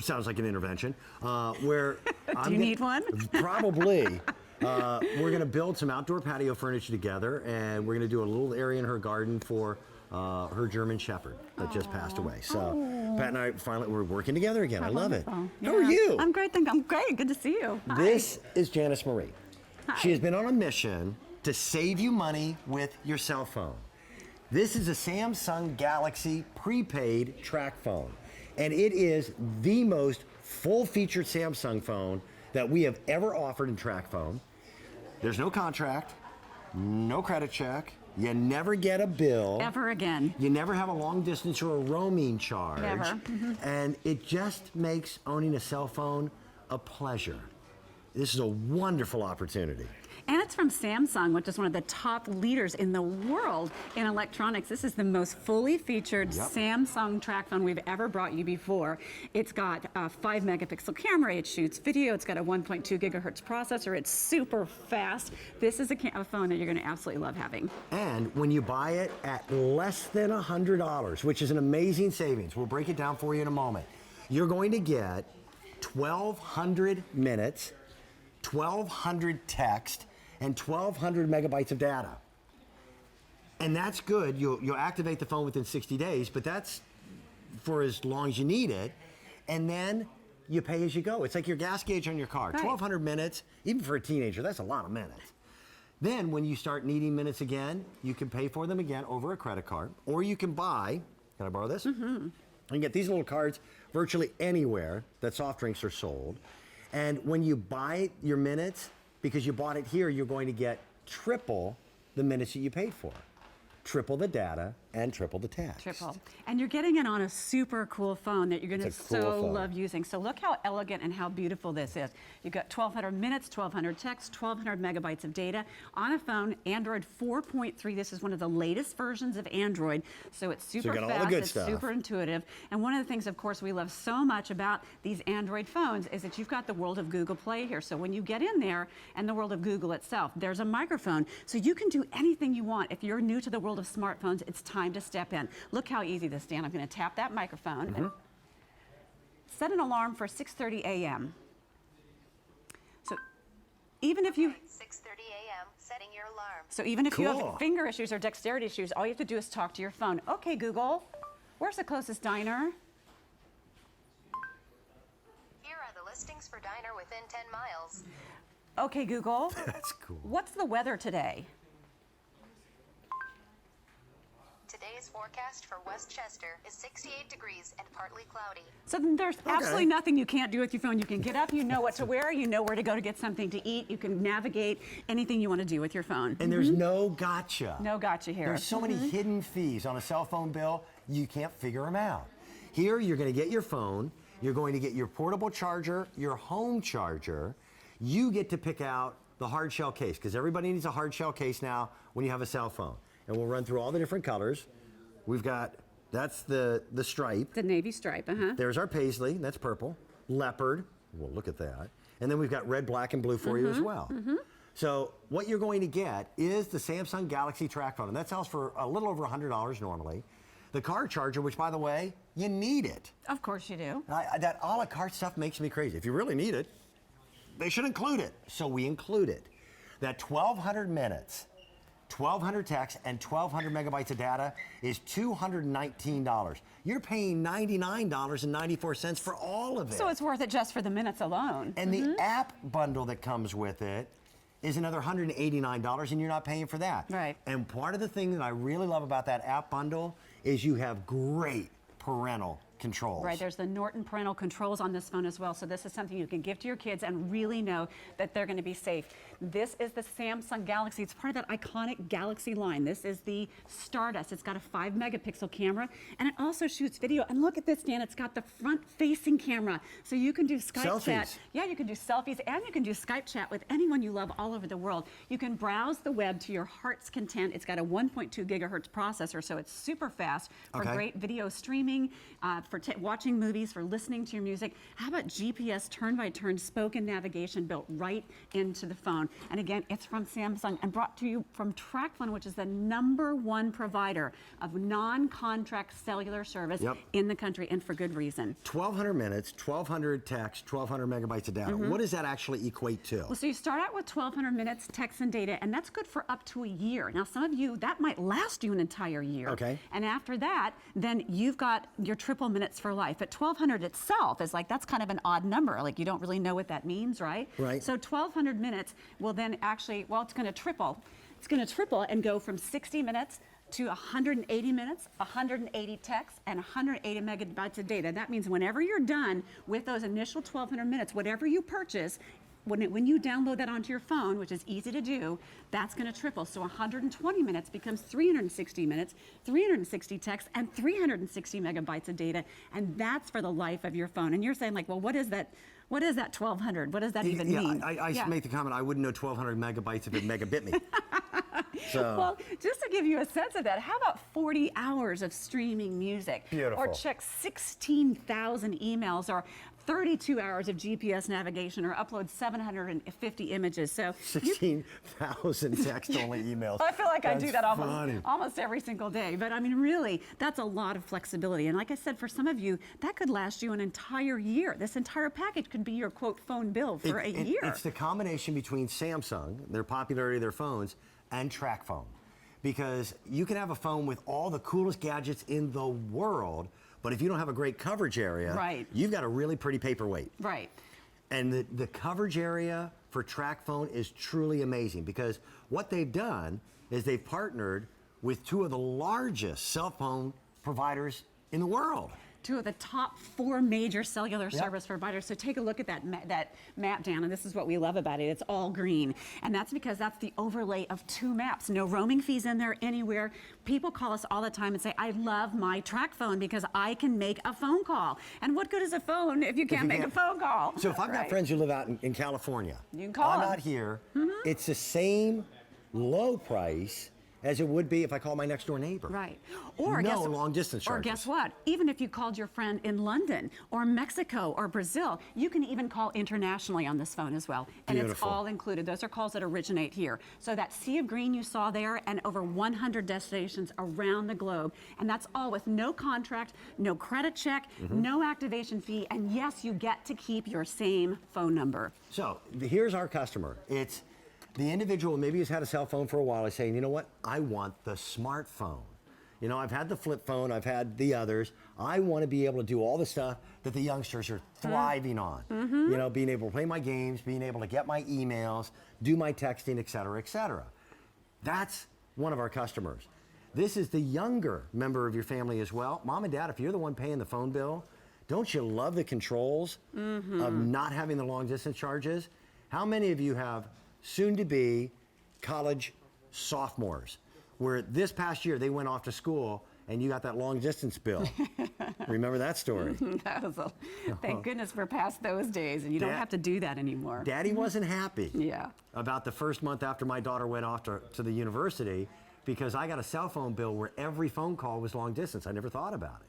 sounds like an intervention. Where Do you need one? Probably. We're going to build some outdoor patio furniture together, and we're going to do a little area in her garden for her German Shepherd that just passed away. So Pat and I finally we're working together again. I love it. Yeah. How are you? I'm great. I'm great. Good to see you. Hi. This is Janice Marie. Hi. She has been on a mission to save you money with your cell phone. This is a Samsung Galaxy prepaid Tracfone, and it is the most full-featured Samsung phone that we have ever offered in Tracfone. There's no contract, no credit check. You never get a bill. Ever again. You never have a long distance or a roaming charge. Never. Mm-hmm. And it just makes owning a cell phone a pleasure. This is a wonderful opportunity. And it's from Samsung, which is one of the top leaders in the world in electronics. This is the most fully featured Samsung Tracfone we've ever brought you before. It's got a 5-megapixel camera, it shoots video, it's got a 1.2 gigahertz processor, it's super fast. This is a phone that you're going to absolutely love having. And when you buy it at less than $100, which is an amazing savings, we'll break it down for you in a moment, you're going to get 1,200 minutes, 1,200 text, and 1,200 megabytes of data. And that's good. You'll activate the phone within 60 days, but that's for as long as you need it. And then you pay as you go. It's like your gas gauge on your car. Right. 1,200 minutes, even for a teenager, that's a lot of minutes. Then when you start needing minutes again, you can pay for them again over a credit card, or you can buy, can I borrow this? Mm-hmm. You can get these little cards virtually anywhere that soft drinks are sold. And when you buy your minutes, because you bought it here, you're going to get triple the minutes that you paid for. Triple the data and triple the text. Triple. And you're getting it on a super cool phone that you're going to It's a cool so phone. love using. So look how elegant and how beautiful this is. You've got 1,200 minutes, 1,200 texts, 1,200 megabytes of data on a phone, Android 4.3. This is one of the latest versions of Android. So it's super you got all the fast, good it's stuff. super intuitive. And one of the things, of course, we love so much about these Android phones is that you've got the world of Google Play here. So when you get in there and the world of Google itself, there's a microphone. So you can do anything you want. If you're new to the world of smartphones, it's time to step in. Look how easy this is, Dan. I'm going to tap that microphone and set an alarm for 6:30 a.m. So even if you 6:30 a.m. setting your alarm. So even if you Cool. have finger issues or dexterity issues, all you have to do is talk to your phone. Okay, Google, where's the closest diner? Here are the listings for diner within 10 miles. Okay, Google, That's cool. what's the weather today? Today's forecast for Westchester is 68 degrees and partly cloudy. So then there's absolutely nothing you can't do with your phone. You can get up, you know what to wear, you know where to go to get something to eat, you can navigate anything you want to do with your phone. And there's no gotcha. No gotcha here. There's so many hidden fees on a cell phone bill, you can't figure them out. Here, you're going to get your phone, you're going to get your portable charger, your home charger. You get to pick out the hard shell case, because everybody needs a hard shell case now when you have a cell phone. And we'll run through all the different colors. We've got, that's the stripe. The navy stripe, There's our paisley, that's purple. Leopard, well, look at that. And then we've got red, black, and blue for you as well. So what you're going to get is the Samsung Galaxy Tracfone, and that sells for a little over $100 normally. The car charger, which by the way, you need it. Of course you do. That a la carte stuff makes me crazy. If you really need it, they should include it. So we include it. That 1,200 minutes, 1,200 texts, and 1,200 megabytes of data is $219. You're paying $99.94 for all of it. So it's worth it just for the minutes alone. And the app bundle that comes with it is another $189, and you're not paying for that. Right. And part of the thing that I really love about that app bundle is you have great parental controls. Right, there's the Norton parental controls on this phone as well, so this is something you can give to your kids and really know that they're going to be safe. This is the Samsung Galaxy. It's part of that iconic Galaxy line. This is the Stardust. It's got a 5-megapixel camera, and it also shoots video. And look at this, Dan. It's got the front-facing camera, so you can do Skype chat. Yeah, you can do selfies, and you can do Skype chat with anyone you love all over the world. You can browse the web to your heart's content. It's got a 1.2 gigahertz processor, so it's super fast for great video streaming, for watching movies, for listening to your music. How about GPS turn-by-turn spoken navigation built right into the phone? And again, it's from Samsung and brought to you from Tracfone, which is the #1 provider of non-contract cellular service in the country, and for good reason. 1,200 minutes, 1,200 texts, 1,200 megabytes of data. What does that actually equate to? Well, so you start out with 1,200 minutes, text and data, and that's good for up to a year. Now, some of you, that might last you an entire year. Okay. And after that, then you've got your triple minutes for life. But 1,200 itself is like, that's kind of an odd number. Like, you don't really know what that means, right? Right. So 1,200 minutes will then actually, well, it's going to triple. It's going to triple and go from 60 minutes to 180 minutes, 180 texts, and 180 megabytes of data. That means whenever you're done with those initial 1,200 minutes, whatever you purchase, when you download that onto your phone, which is easy to do, that's going to triple. So 120 minutes becomes 360 minutes, 360 texts, and 360 megabytes of data, and that's for the life of your phone. And you're saying, like, well, what is that? What is that 1,200? What does that even mean? I make the comment, I wouldn't know 1,200 megabytes if it megabit me. So. Well, just to give you a sense of that, how about 40 hours of streaming music? Beautiful. Or check 16,000 emails, or 32 hours of GPS navigation, or upload 750 images. So 16,000 text-only emails. I feel like I do that funny. almost every single day. But I mean, really, that's a lot of flexibility. And like I said, for some of you, that could last you an entire year. This entire package could be your, quote, phone bill for a year. It's the combination between Samsung, their popularity of their phones, and Tracfone. Because you can have a phone with all the coolest gadgets in the world, but if you don't have a great coverage area, you've got a really pretty paperweight. Right. And the coverage area for Tracfone is truly amazing, because what they've done is they've partnered with two of the largest cell phone providers in the world. Two of the top 4 major cellular service providers. So take a look at that map, Dan, and this is what we love about it. It's all green. And that's because that's the overlay of 2 maps. No roaming fees in there anywhere. People call us all the time and say, I love my Tracfone because I can make a phone call. And what good is a phone if you can't make a phone call? So if I've got friends who live out in California, you can call I'm them. out here, it's the same low price as it would be if I call my next door neighbor. Right. Or no long distance charges. Or guess what? Even if you called your friend in London or Mexico or Brazil, you can even call internationally on this phone as well. And Beautiful. it's all included. Those are calls that originate here. So that sea of green you saw there, and over 100 destinations around the globe. And that's all with no contract, no credit check, no activation fee, and yes, you get to keep your same phone number. So here's our customer. It's the individual maybe has had a cell phone for a while is saying, you know what, I want the smartphone. You know, I've had the flip phone, I've had the others. I want to be able to do all the stuff that the youngsters are thriving on. You know, being able to play my games, being able to get my emails, do my texting, et cetera, et cetera. That's one of our customers. This is the younger member of your family as well. Mom and Dad, if you're the one paying the phone bill, don't you love the controls of not having the long distance charges? How many of you have soon-to-be college sophomores, where this past year they went off to school and you got that long-distance bill? Remember that story? That was thank goodness we're past those days, and you don't have to do that anymore. Daddy wasn't happy Yeah. about the first month after my daughter went off to the university, because I got a cell phone bill where every phone call was long distance. I never thought about it.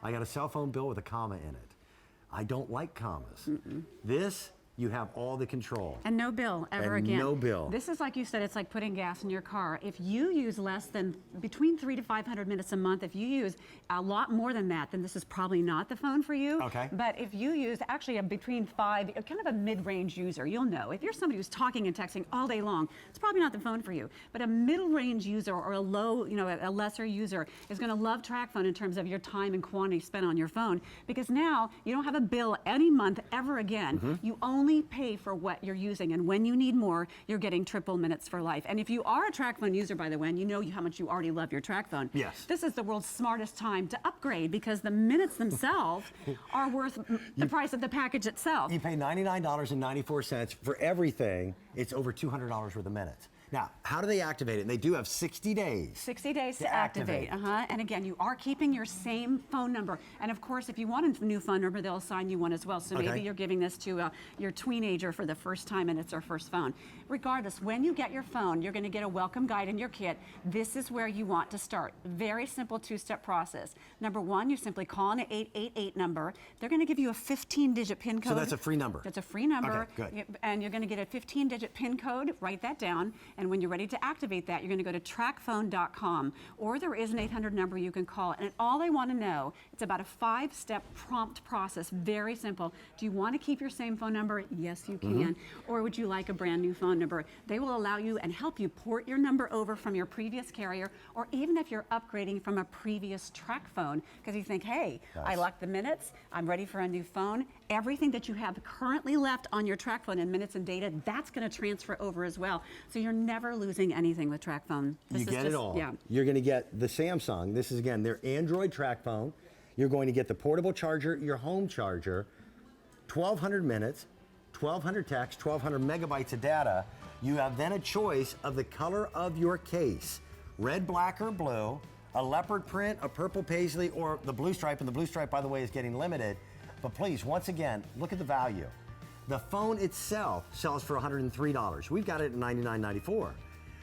I got a cell phone bill with a comma in it. I don't like commas. This, you have all the control. And no bill ever And again. no bill. This is, like you said, it's like putting gas in your car. If you use less than between 300 to 500 minutes a month, if you use a lot more than that, then this is probably not the phone for you. Okay. But if you use actually a between 5, kind of a mid-range user, you'll know. If you're somebody who's talking and texting all day long, it's probably not the phone for you. But a middle-range user or a low, a lesser user is going to love Tracfone in terms of your time and quantity spent on your phone, because now you don't have a bill any month ever again. You only pay for what you're using, and when you need more, you're getting triple minutes for life. And if you are a Tracfone user, by the way, and you know how much you already love your Tracfone, yes, this is the world's smartest time to upgrade, because the minutes themselves are worth the price of the package itself. You pay $99.94 for everything. It's over $200 worth of minutes. Now, how do they activate it? And they do have 60 days. 60 days to activate. And again, you are keeping your same phone number. And of course, if you want a new phone number, they'll assign you one as well. So maybe you're giving this to your teenager for the first time and it's their first phone. Regardless, when you get your phone, you're going to get a welcome guide in your kit. This is where you want to start. Very simple two-step process. Number one, you simply call an 888 number. They're going to give you a 15-digit PIN code. So that's a free number. That's a free number. Okay, good. And you're going to get a 15-digit PIN code. Write that down. And when you're ready to activate that, you're going to go to Tracfone.com, or there is an 800 number you can call. And all they want to know, it's about a 5-step prompt process. Very simple. Do you want to keep your same phone number? Yes, you can. Or would you like a brand new phone number? They will allow you and help you port your number over from your previous carrier, or even if you're upgrading from a previous Tracfone, because you think, hey, I locked the minutes, I'm ready for a new phone. Everything that you have currently left on your Tracfone in minutes and data, that's going to transfer over as well. So you're never losing anything with Tracfone. You get it all. Yeah. You're going to get the Samsung. This is, again, their Android Tracfone. You're going to get the portable charger, your home charger, 1,200 minutes, 1,200 texts, 1,200 megabytes of data. You have then a choice of the color of your case, red, black, or blue, a leopard print, a purple paisley, or the blue stripe. And the blue stripe, by the way, is getting limited. But please, once again, look at the value. The phone itself sells for $103. We've got it at $99.94.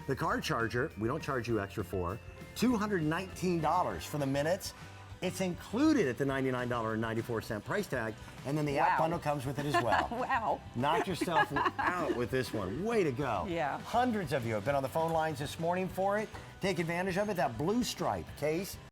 The car charger, we don't charge you extra for, $219 for the minutes. It's included at the $99.94 price tag, and then the app bundle comes with it as well. Wow. Knock yourself out with this one. Way to go. Yeah. Hundreds of you have been on the phone lines this morning for it. Take advantage of it. That blue stripe case